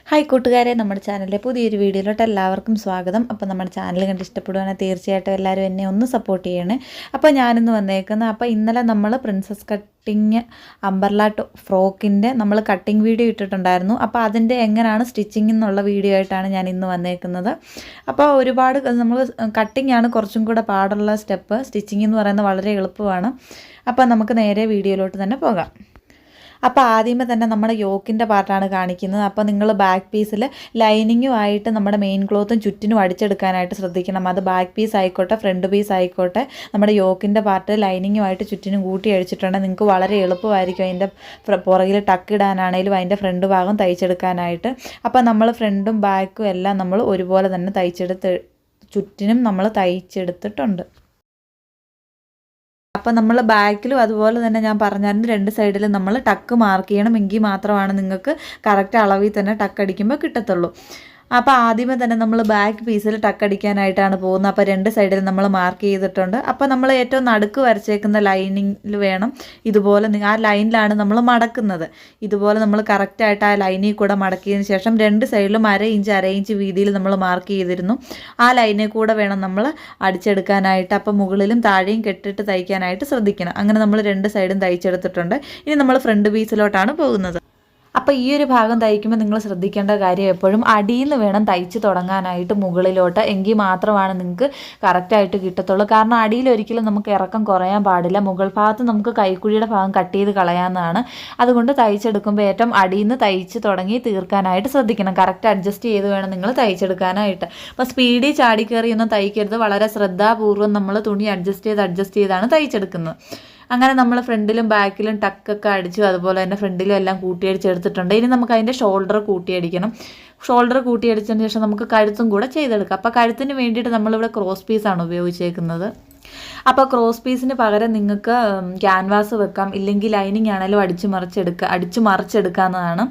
Hi കൂട്ടുകാരെ, നമ്മുടെ ചാനലിലെ പുതിയൊരു വീഡിയോയിലോട്ട് എല്ലാവർക്കും സ്വാഗതം. അപ്പോൾ നമ്മുടെ ചാനൽ കണ്ട് ഇഷ്ടപ്പെടുവാണെങ്കിൽ തീർച്ചയായിട്ടും എല്ലാവരും എന്നെ ഒന്ന് സപ്പോർട്ട് ചെയ്യണേ. അപ്പോൾ ഞാനിന്ന് വന്നേക്കുന്നത്, അപ്പോൾ ഇന്നലെ നമ്മൾ പ്രിൻസസ് കട്ടിങ് അംബർല ഫ്രോക്കിൻ്റെ നമ്മൾ കട്ടിങ് വീഡിയോ ഇട്ടിട്ടുണ്ടായിരുന്നു. അപ്പോൾ അതിൻ്റെ എങ്ങനെയാണ് സ്റ്റിച്ചിങ് എന്നുള്ള വീഡിയോ ആയിട്ടാണ് ഞാൻ ഇന്ന് വന്നേക്കുന്നത്. അപ്പോൾ ഒരുപാട് നമ്മൾ കട്ടിങ് ആണ് കുറച്ചും കൂടെ പാടുള്ള സ്റ്റെപ്പ്, സ്റ്റിച്ചിങ് എന്ന് പറയുന്നത് വളരെ എളുപ്പമാണ്. അപ്പോൾ നമുക്ക് നേരെ വീഡിയോയിലോട്ട് തന്നെ പോകാം. അപ്പോൾ ആദ്യമേ തന്നെ നമ്മുടെ യോക്കിൻ്റെ പാർട്ടാണ് കാണിക്കുന്നത്. അപ്പോൾ നിങ്ങൾ ബാക്ക് പീസിൽ ലൈനിങ്ങുമായിട്ട് നമ്മുടെ മെയിൻ ക്ലോത്തും ചുറ്റിനും അടിച്ചെടുക്കാനായിട്ട് ശ്രദ്ധിക്കണം. അത് ബാക്ക് പീസ് ആയിക്കോട്ടെ ഫ്രണ്ട് പീസ് ആയിക്കോട്ടെ, നമ്മുടെ യോക്കിൻ്റെ പാർട്ട് ലൈനിങ്ങുമായിട്ട് ചുറ്റിനും കൂട്ടി അടിച്ചിട്ടുണ്ടെങ്കിൽ നിങ്ങൾക്ക് വളരെ എളുപ്പമായിരിക്കും അതിൻ്റെ പുറകിൽ ടക്ക് ഇടാനാണെങ്കിലും അതിൻ്റെ ഫ്രണ്ട് ഭാഗം തയ്ച്ചെടുക്കാനായിട്ട്. അപ്പോൾ നമ്മൾ ഫ്രണ്ടും ബാക്കും എല്ലാം നമ്മൾ ഒരുപോലെ തന്നെ ചുറ്റിനും നമ്മൾ തയ്ച്ചെടുത്തിട്ടുണ്ട്. അപ്പോൾ നമ്മൾ ബാക്കിലും അതുപോലെ തന്നെ ഞാൻ പറഞ്ഞായിരുന്നു, രണ്ട് സൈഡിലും നമ്മൾ ടക്ക് മാർക്ക് ചെയ്യണം. എങ്കിൽ മാത്രമാണ് നിങ്ങൾക്ക് കറക്റ്റ് അളവിൽ തന്നെ ടക്ക് അടിക്കുമ്പോൾ കിട്ടത്തുള്ളൂ. അപ്പോൾ ആദ്യമേ തന്നെ നമ്മൾ ബാക്ക് പീസിൽ ടക്ക് അടിക്കാനായിട്ടാണ് പോകുന്നത്. അപ്പോൾ രണ്ട് സൈഡിൽ നമ്മൾ മാർക്ക് ചെയ്തിട്ടുണ്ട്. അപ്പോൾ നമ്മൾ ഏറ്റവും നടുക്ക് വരച്ചേക്കുന്ന ലൈനിങ്ങിൽ വേണം ഇതുപോലെ, ആ ലൈനിലാണ് നമ്മൾ മടക്കുന്നത്. ഇതുപോലെ നമ്മൾ കറക്റ്റായിട്ട് ആ ലൈനിൽ കൂടെ മടക്കിയതിന് ശേഷം രണ്ട് സൈഡിലും അര ഇഞ്ച് വീതിയിൽ നമ്മൾ മാർക്ക് ചെയ്തിരുന്നു. ആ ലൈനിൽ കൂടെ വേണം നമ്മൾ അടിച്ചെടുക്കാനായിട്ട്. അപ്പോൾ മുകളിലും താഴെയും കെട്ടിട്ട് തയ്ക്കാനായിട്ട് ശ്രദ്ധിക്കണം. അങ്ങനെ നമ്മൾ രണ്ട് സൈഡും തയ്ച്ചെടുത്തിട്ടുണ്ട്. ഇനി നമ്മൾ ഫ്രണ്ട് പീസിലോട്ടാണ് പോകുന്നത്. അപ്പോൾ ഈ ഒരു ഭാഗം തയ്ക്കുമ്പോൾ നിങ്ങൾ ശ്രദ്ധിക്കേണ്ട കാര്യം എപ്പോഴും അടിയിൽ നിന്ന് വേണം തയ്ച്ച് തുടങ്ങാനായിട്ട് മുകളിലോട്ട്. എങ്കിൽ മാത്രമാണ് നിങ്ങൾക്ക് കറക്റ്റായിട്ട് കിട്ടത്തുള്ളൂ. കാരണം അടിയിൽ ഒരിക്കലും നമുക്ക് ഇറക്കം കുറയാൻ പാടില്ല. മുകൾ ഭാഗത്ത് നമുക്ക് കൈക്കുഴിയുടെ ഭാഗം കട്ട് ചെയ്ത് കളയാവുന്നതാണ്. അതുകൊണ്ട് തയ്ച്ചെടുക്കുമ്പോൾ ഏറ്റവും അടിയിൽ നിന്ന് തയ്ച്ച് തുടങ്ങി തീർക്കാനായിട്ട് ശ്രദ്ധിക്കണം. കറക്റ്റ് അഡ്ജസ്റ്റ് ചെയ്ത് വേണം നിങ്ങൾ തയ്ച്ചെടുക്കാനായിട്ട്. അപ്പോൾ സ്പീഡിൽ ചാടിക്കയറിയൊന്നും തയ്ക്കരുത്. വളരെ ശ്രദ്ധാപൂർവ്വം നമ്മൾ തുണി അഡ്ജസ്റ്റ് ചെയ്താണ് തയ്ച്ചെടുക്കുന്നത്. അങ്ങനെ നമ്മൾ ഫ്രണ്ടിലും ബാക്കിലും ടക്കൊക്കെ അടിച്ചു, അതുപോലെ തന്നെ ഫ്രണ്ടിലും എല്ലാം കൂട്ടിയടിച്ചെടുത്തിട്ടുണ്ട്. ഇനി നമുക്ക് അതിൻ്റെ ഷോൾഡർ കൂട്ടിയടിക്കണം. ഷോൾഡർ കൂട്ടിയടിച്ചതിന് ശേഷം നമുക്ക് കഴുത്തും കൂടെ ചെയ്തെടുക്കാം. അപ്പോൾ കഴുത്തിന് വേണ്ടിയിട്ട് നമ്മളിവിടെ ക്രോസ് പീസാണ് ഉപയോഗിച്ചേക്കുന്നത്. അപ്പോൾ ക്രോസ് പീസിന് പകരം നിങ്ങൾക്ക് ക്യാൻവാസ് വെക്കാം, ഇല്ലെങ്കിൽ ലൈനിങ് ആണെങ്കിലും അടിച്ചു മറിച്ചെടുക്കാവുന്നതാണ്.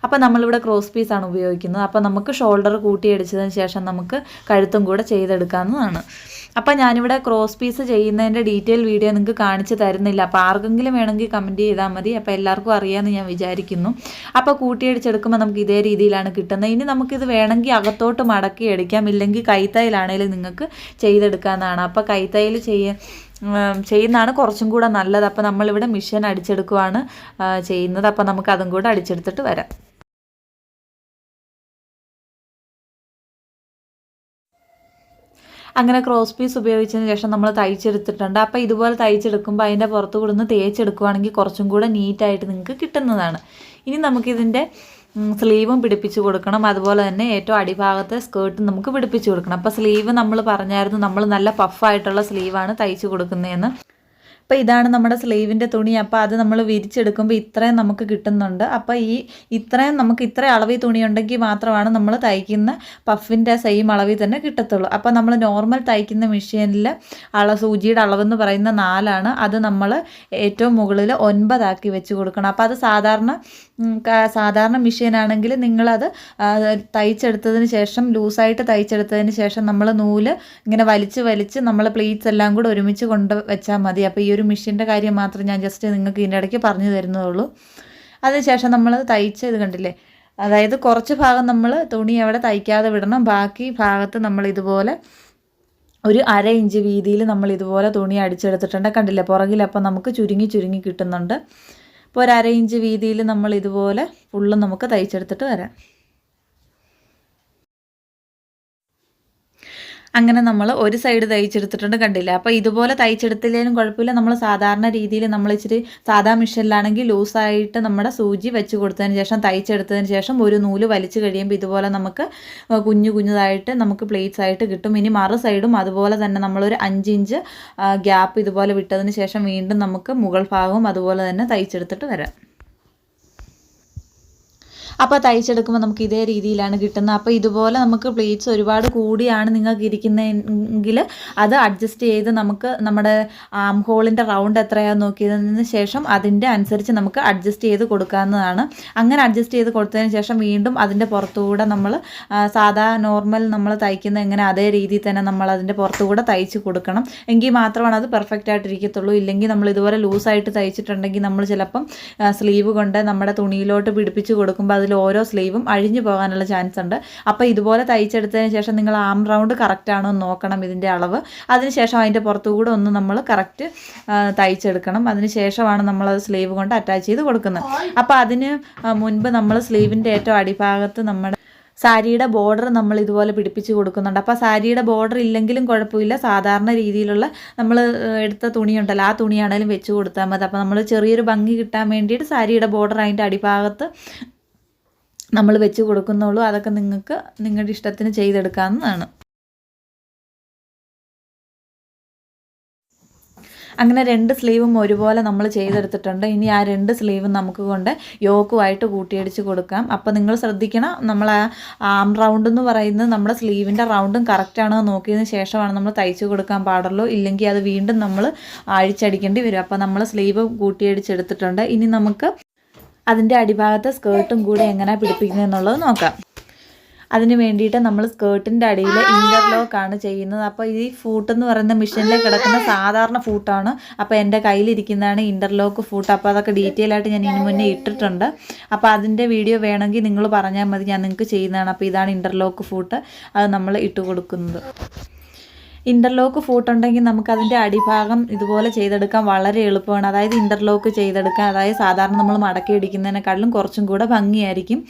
അപ്പോൾ നമ്മളിവിടെ ക്രോസ് പീസാണ് ഉപയോഗിക്കുന്നത്. അപ്പോൾ നമുക്ക് ഷോൾഡർ കൂട്ടിയടിച്ചതിന് ശേഷം നമുക്ക് കഴുത്തും കൂടെ ചെയ്തെടുക്കാവുന്നതാണ്. അപ്പോൾ ഞാനിവിടെ ക്രോസ് പീസ് ചെയ്യുന്നതിൻ്റെ ഡീറ്റെയിൽ വീഡിയോ നിങ്ങൾക്ക് കാണിച്ച് തരുന്നില്ല. അപ്പോൾ ആർക്കെങ്കിലും വേണമെങ്കിൽ കമൻറ്റ് ചെയ്താൽ മതി. അപ്പോൾ എല്ലാവർക്കും അറിയാമെന്ന് ഞാൻ വിചാരിക്കുന്നു. അപ്പോൾ കൂട്ടിയടിച്ചെടുക്കുമ്പോൾ നമുക്ക് ഇതേ രീതിയിലാണ് കിട്ടുന്നത്. ഇനി നമുക്കിത് വേണമെങ്കിൽ അകത്തോട്ട് മടക്കി അടിക്കാം, ഇല്ലെങ്കിൽ കൈത്തയ്യലാണെങ്കിലും നിങ്ങൾക്ക് ചെയ്തെടുക്കാവുന്നതാണ്. അപ്പോൾ കൈത്തയ്യൽ ചെയ്യുന്നതാണ് കുറച്ചും കൂടെ നല്ലത്. അപ്പോൾ നമ്മളിവിടെ മിഷൻ അടിച്ചെടുക്കുകയാണ് ചെയ്യുന്നത്. അപ്പോൾ നമുക്ക് അതും കൂടെ അടിച്ചെടുത്തിട്ട് വരാം. അങ്ങനെ ക്രോസ് പീസ് ഉപയോഗിച്ചതിന് ശേഷം നമ്മൾ തയ്ച്ചെടുത്തിട്ടുണ്ട്. അപ്പോൾ ഇതുപോലെ തയ്ച്ചെടുക്കുമ്പോൾ അതിൻ്റെ പുറത്ത് കൂടെ ഒന്ന് തേച്ചെടുക്കുകയാണെങ്കിൽ കുറച്ചും കൂടെ നീറ്റായിട്ട് നിങ്ങൾക്ക് കിട്ടുന്നതാണ്. ഇനി നമുക്കിതിൻ്റെ സ്ലീവും പിടിപ്പിച്ച് കൊടുക്കണം. അതുപോലെ തന്നെ ഏറ്റവും അടിഭാഗത്തെ സ്കേർട്ടും നമുക്ക് പിടിപ്പിച്ച് കൊടുക്കണം. അപ്പോൾ സ്ലീവ് നമ്മൾ പറഞ്ഞായിരുന്നു, നമ്മൾ നല്ല പഫായിട്ടുള്ള സ്ലീവാണ് തയ്ച്ച് കൊടുക്കുന്നതെന്ന്. അപ്പോൾ ഇതാണ് നമ്മുടെ സ്ലീവിൻ്റെ തുണി. അപ്പോൾ അത് നമ്മൾ വിരിച്ചെടുക്കുമ്പോൾ ഇത്രയും നമുക്ക് കിട്ടുന്നുണ്ട്. അപ്പോൾ ഇത്രയും നമുക്ക് ഇത്ര അളവിൽ തുണി ഉണ്ടെങ്കിൽ മാത്രമാണ് നമ്മൾ തയ്ക്കുന്ന പഫിൻ്റെ സെയിം അളവിൽ തന്നെ കിട്ടത്തുള്ളൂ. അപ്പോൾ നമ്മൾ നോർമൽ തയ്ക്കുന്ന മെഷീനിൽ സൂചിയുടെ അളവെന്ന് പറയുന്ന 4ആണ്. അത് നമ്മൾ ഏറ്റവും മുകളിൽ 9 ആക്കി വെച്ച് കൊടുക്കണം. അപ്പോൾ അത് സാധാരണ മെഷീനാണെങ്കിൽ നിങ്ങളത് തയ്ച്ചെടുത്തതിന് ശേഷം ലൂസായിട്ട് തയ്ച്ചെടുത്തതിന് ശേഷം നമ്മൾ നൂല് ഇങ്ങനെ വലിച്ച് നമ്മൾ പ്ലീറ്റ്സ് എല്ലാം കൂടെ ഒരുമിച്ച് കൊണ്ട് വെച്ചാൽ മതി. അപ്പോൾ ഈ ഒരു മെഷീൻ്റെ കാര്യം മാത്രം ഞാൻ ജസ്റ്റ് നിങ്ങൾക്ക് ഇതിൻ്റെ ഇടയ്ക്ക് പറഞ്ഞു തരുന്നതുള്ളൂ. അതിനുശേഷം നമ്മൾ തയ്ച്ച് ഇത് കണ്ടില്ലേ, അതായത് കുറച്ച് ഭാഗം നമ്മൾ തുണി അവിടെ തയ്ക്കാതെ വിടണം. ബാക്കി ഭാഗത്ത് നമ്മൾ ഇതുപോലെ ഒരു അര ഇഞ്ച് വീതിയിൽ നമ്മൾ ഇതുപോലെ തുണി അടിച്ചെടുത്തിട്ടുണ്ട്. കണ്ടില്ലേ പുറകിൽ. അപ്പോൾ നമുക്ക് ചുരുങ്ങി കിട്ടുന്നുണ്ട്. ഇപ്പോൾ ഒരു അര ഇഞ്ച് വീതിയിൽ നമ്മൾ ഇതുപോലെ ഫുള്ളും നമുക്ക് തയ്ച്ചെടുത്തിട്ട് വരാം. അങ്ങനെ നമ്മൾ ഒരു സൈഡ് തയ്ച്ചെടുത്തിട്ടുണ്ട്, കണ്ടില്ല. അപ്പോൾ ഇതുപോലെ തയ്ച്ചെടുത്തില്ലെങ്കിലും കുഴപ്പമില്ല. നമ്മൾ സാധാരണ രീതിയിൽ നമ്മൾ ഇച്ചിരി സാധാ മെഷീനിലാണെങ്കിൽ ലൂസായിട്ട് നമ്മുടെ സൂചി വെച്ച് കൊടുത്തതിന് ശേഷം തയ്ച്ചെടുത്തതിന് ശേഷം ഒരു നൂല് വലിച്ചു കഴിയുമ്പോൾ ഇതുപോലെ നമുക്ക് കുഞ്ഞതായിട്ട് നമുക്ക് പ്ലേറ്റ്സ് ആയിട്ട് കിട്ടും. ഇനി മറു സൈഡും അതുപോലെ തന്നെ നമ്മളൊരു 5 ഇഞ്ച് ഗ്യാപ്പ് ഇതുപോലെ വിട്ടതിന് ശേഷം വീണ്ടും നമുക്ക് മുകൾ ഭാഗവും അതുപോലെ തന്നെ തയ്ച്ചെടുത്തിട്ട് വരാം. അപ്പോൾ തയ്ച്ചെടുക്കുമ്പോൾ നമുക്ക് ഇതേ രീതിയിലാണ് കിട്ടുന്നത്. അപ്പോൾ ഇതുപോലെ നമുക്ക് പ്ലേറ്റ്സ് ഒരുപാട് കൂടിയാണ് നിങ്ങൾക്ക് ഇരിക്കുന്നതെങ്കിൽ അത് അഡ്ജസ്റ്റ് ചെയ്ത് നമുക്ക് നമ്മുടെ ആം ഹോളിൻ്റെ റൗണ്ട് എത്രയാണെന്ന് നോക്കിയതിന് ശേഷം അതിൻ്റെ അനുസരിച്ച് നമുക്ക് അഡ്ജസ്റ്റ് ചെയ്ത് കൊടുക്കാവുന്നതാണ്. അങ്ങനെ അഡ്ജസ്റ്റ് ചെയ്ത് കൊടുത്തതിന് ശേഷം വീണ്ടും അതിൻ്റെ പുറത്തുകൂടെ നമ്മൾ സാധാ നോർമൽ നമ്മൾ തയ്ക്കുന്ന എങ്ങനെ അതേ രീതിയിൽ തന്നെ നമ്മൾ അതിൻ്റെ പുറത്തുകൂടെ തയ്ച്ച് കൊടുക്കണം. എങ്കിൽ മാത്രമാണ് അത് പെർഫെക്റ്റ് ആയിട്ടിരിക്കത്തുള്ളൂ. ഇല്ലെങ്കിൽ നമ്മൾ ഇതുപോലെ ലൂസായിട്ട് തയ്ച്ചിട്ടുണ്ടെങ്കിൽ നമ്മൾ ചിലപ്പം സ്ലീവ് കൊണ്ട് നമ്മുടെ തുണിയിലോട്ട് പിടിപ്പിച്ച് കൊടുക്കുമ്പോൾ അതിൽ ഓരോ സ്ലീവും അഴിഞ്ഞു പോകാനുള്ള ചാൻസ് ഉണ്ട്. അപ്പോൾ ഇതുപോലെ തയ്ച്ചെടുത്തതിന് ശേഷം നിങ്ങൾ ആം റൗണ്ട് കറക്റ്റ് ആണോ എന്ന് നോക്കണം ഇതിൻ്റെ അളവ്. അതിനുശേഷം അതിൻ്റെ പുറത്തുകൂടെ ഒന്ന് നമ്മൾ കറക്റ്റ് തയ്ച്ചെടുക്കണം. അതിന് ശേഷമാണ് നമ്മളത് സ്ലീവ് കൊണ്ട് അറ്റാച്ച് ചെയ്ത് കൊടുക്കുന്നത്. അപ്പോൾ അതിന് മുൻപ് നമ്മൾ സ്ലീവിൻ്റെ ഏറ്റവും അടിഭാഗത്ത് നമ്മുടെ സാരിയുടെ ബോർഡർ നമ്മൾ ഇതുപോലെ പിടിപ്പിച്ച് കൊടുക്കുന്നുണ്ട്. അപ്പോൾ സാരിയുടെ ബോർഡർ ഇല്ലെങ്കിലും കുഴപ്പമില്ല, സാധാരണ രീതിയിലുള്ള നമ്മൾ എടുത്ത തുണിയുണ്ടല്ലോ ആ തുണിയാണെങ്കിലും വെച്ച് കൊടുത്താൽ മതി. അപ്പോൾ നമ്മൾ ചെറിയൊരു ഭംഗി കിട്ടാൻ വേണ്ടിയിട്ട് സാരിയുടെ ബോർഡർ അതിൻ്റെ അടിഭാഗത്ത് നമ്മൾ വെച്ച് കൊടുക്കുന്നുള്ളൂ. അതൊക്കെ നിങ്ങൾക്ക് നിങ്ങളുടെ ഇഷ്ടത്തിന് ചെയ്തെടുക്കാവുന്നതാണ്. അങ്ങനെ 2 സ്ലീവും ഒരുപോലെ നമ്മൾ ചെയ്തെടുത്തിട്ടുണ്ട്. ഇനി ആ 2 സ്ലീവും നമുക്ക് കൊണ്ട് യോക്കുമായിട്ട് കൂട്ടിയടിച്ച് കൊടുക്കാം. അപ്പോൾ നിങ്ങൾ ശ്രദ്ധിക്കണം, നമ്മൾ ആം റൗണ്ട് എന്ന് പറയുന്നത് നമ്മുടെ സ്ലീവിൻ്റെ റൗണ്ടും കറക്റ്റാണോ നോക്കിയതിന് ശേഷമാണ് നമ്മൾ തയ്ച്ച് കൊടുക്കാൻ പാടുള്ളൂ. ഇല്ലെങ്കിൽ അത് വീണ്ടും നമ്മൾ അഴിച്ചടിക്കേണ്ടി വരും. അപ്പോൾ നമ്മൾ സ്ലീവ് കൂട്ടിയടിച്ചെടുത്തിട്ടുണ്ട്. ഇനി നമുക്ക് അതിൻ്റെ അടിഭാഗത്തെ സ്കേർട്ടും കൂടെ എങ്ങനെ പിടിപ്പിക്കുന്നത് എന്നുള്ളത് നോക്കാം. അതിന് വേണ്ടിയിട്ട് നമ്മൾ സ്കേർട്ടിൻ്റെ അടിയിൽ ഇൻ്റർലോക്കാണ് ചെയ്യുന്നത്. അപ്പോൾ ഈ ഫൂട്ട് എന്ന് പറയുന്ന മെഷീനിൽ കിടക്കുന്ന സാധാരണ ഫൂട്ടാണ്. അപ്പോൾ എൻ്റെ കയ്യിലിരിക്കുന്നതാണ് ഇൻ്റർലോക്ക് ഫൂട്ട്. അപ്പോൾ അതൊക്കെ ഡീറ്റെയിൽ ആയിട്ട് ഞാൻ ഇതിന് മുന്നേ ഇട്ടിട്ടുണ്ട്. അപ്പോൾ അതിൻ്റെ വീഡിയോ വേണമെങ്കിൽ നിങ്ങൾ പറഞ്ഞാൽ മതി, ഞാൻ നിങ്ങൾക്ക് ചെയ്യുന്നതാണ്. അപ്പോൾ ഇതാണ് ഇൻ്റർലോക്ക് ഫൂട്ട്, അത് നമ്മൾ ഇട്ട് കൊടുക്കുന്നത്. ഇൻ്റർലോക്ക് ഫൂട്ടുണ്ടെങ്കിൽ നമുക്കതിൻ്റെ അടിഭാഗം ഇതുപോലെ ചെയ്തെടുക്കാൻ വളരെ എളുപ്പമാണ്. അതായത് ഇൻ്റർലോക്ക് ചെയ്തെടുക്കാൻ, അതായത് സാധാരണ നമ്മൾ മടക്കി അടിക്കുന്നതിനെക്കാളും കുറച്ചും കൂടെ ഭംഗിയായിരിക്കും.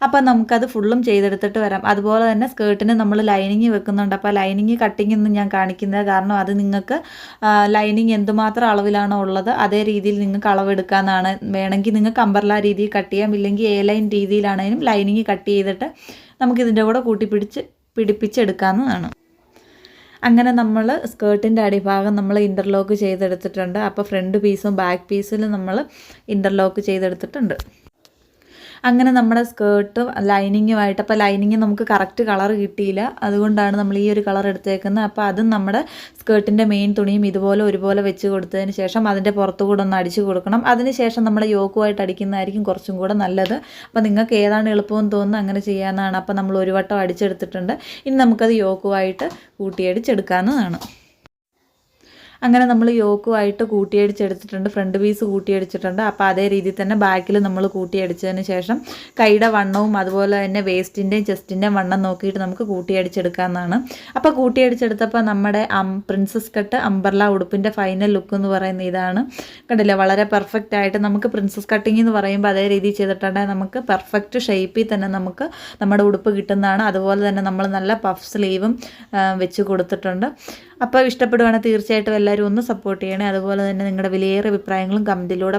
അപ്പോൾ നമുക്കത് ഫുള്ളും ചെയ്തെടുത്തിട്ട് വരാം. അതുപോലെ തന്നെ സ്കേർട്ടിന് നമ്മൾ ലൈനിങ് വെക്കുന്നുണ്ട്. അപ്പോൾ ലൈനിങ് കട്ടിങ് ഒന്നും ഞാൻ കാണിക്കുന്നത് കാരണം അത് നിങ്ങൾക്ക് ലൈനിങ് എന്തുമാത്രം അളവിലാണോ ഉള്ളത് അതേ രീതിയിൽ നിങ്ങൾക്ക് അളവെടുക്കാമെന്നാണ്. വേണമെങ്കിൽ നിങ്ങൾക്ക് അമ്പർല രീതിയിൽ കട്ട് ചെയ്യാം, ഇല്ലെങ്കിൽ എ ലൈൻ രീതിയിലാണെങ്കിലും ലൈനിങ് കട്ട് ചെയ്തിട്ട് നമുക്കിതിൻ്റെ കൂടെ പിടിപ്പിച്ചെടുക്കാവുന്നതാണ്. അങ്ങനെ നമ്മൾ സ്കേർട്ടിൻ്റെ അടിഭാഗം നമ്മൾ ഇൻ്റർലോക്ക് ചെയ്തെടുത്തിട്ടുണ്ട്. അപ്പോൾ ഫ്രണ്ട് പീസും ബാക്ക് പീസിലും നമ്മൾ ഇൻ്റർലോക്ക് ചെയ്തെടുത്തിട്ടുണ്ട്. അങ്ങനെ നമ്മുടെ സ്കേർട്ട് ലൈനിങ്ങുമായിട്ട്, അപ്പോൾ ലൈനിങ് നമുക്ക് കറക്റ്റ് കളർ കിട്ടിയില്ല, അതുകൊണ്ടാണ് നമ്മൾ ഈ ഒരു കളർ എടുത്തേക്കുന്നത്. അപ്പോൾ അതും നമ്മുടെ സ്കേർട്ടിൻ്റെ മെയിൻ തുണിയും ഇതുപോലെ ഒരുപോലെ വെച്ച് കൊടുത്തതിന് ശേഷം അതിൻ്റെ പുറത്തുകൂടെ ഒന്ന് അടിച്ച് കൊടുക്കണം. അതിന് ശേഷം നമ്മുടെ യോക്കുമായിട്ട് അടിക്കുന്നതായിരിക്കും കുറച്ചും കൂടെ നല്ലത്. അപ്പോൾ നിങ്ങൾക്ക് ഏതാണ് എളുപ്പമെന്ന് തോന്നുന്നു അങ്ങനെ ചെയ്യാവുന്നതാണ്. അപ്പോൾ നമ്മൾ ഒരു വട്ടം അടിച്ചെടുത്തിട്ടുണ്ട്. ഇനി നമുക്കത് യോക്കുമായിട്ട് കൂട്ടിയടിച്ചെടുക്കാവുന്നതാണ്. അങ്ങനെ നമ്മൾ യോക്കുമായിട്ട് കൂട്ടിയടിച്ചെടുത്തിട്ടുണ്ട്, ഫ്രണ്ട് പീസ് കൂട്ടിയടിച്ചിട്ടുണ്ട്. അപ്പോൾ അതേ രീതിയിൽ തന്നെ ബാക്കിൽ നമ്മൾ കൂട്ടിയടിച്ചതിന് ശേഷം കൈയുടെ വണ്ണവും അതുപോലെ തന്നെ വേസ്റ്റിൻ്റെയും ചെസ്റ്റിൻ്റെയും വണ്ണം നോക്കിയിട്ട് നമുക്ക് കൂട്ടിയടിച്ചെടുക്കാവുന്നതാണ്. അപ്പോൾ കൂട്ടിയടിച്ചെടുത്തപ്പോൾ നമ്മുടെ പ്രിൻസസ് കട്ട് അംബർല ഉടുപ്പിൻ്റെ ഫൈനൽ ലുക്ക് എന്ന് പറയുന്ന ഇതാണ്. കണ്ടില്ലേ, വളരെ പെർഫെക്റ്റ് ആയിട്ട് നമുക്ക് പ്രിൻസസ് കട്ടിങ് എന്ന് പറയുമ്പോൾ അതേ രീതിയിൽ ചെയ്തിട്ടുണ്ടെങ്കിൽ നമുക്ക് പെർഫെക്റ്റ് ഷേപ്പിൽ തന്നെ നമുക്ക് നമ്മുടെ ഉടുപ്പ് കിട്ടുന്നതാണ്. അതുപോലെ തന്നെ നമ്മൾ നല്ല പഫ് സ്ലീവും വെച്ച് കൊടുത്തിട്ടുണ്ട്. അപ്പോൾ ഇഷ്ടപ്പെടുവാണെങ്കിൽ തീർച്ചയായിട്ടും എല്ലാവരും ഒന്ന് സപ്പോർട്ട് ചെയ്യണേ. അതുപോലെ തന്നെ നിങ്ങളുടെ വിലയേറിയ അഭിപ്രായങ്ങളും കമൻറ്റിലൂടെ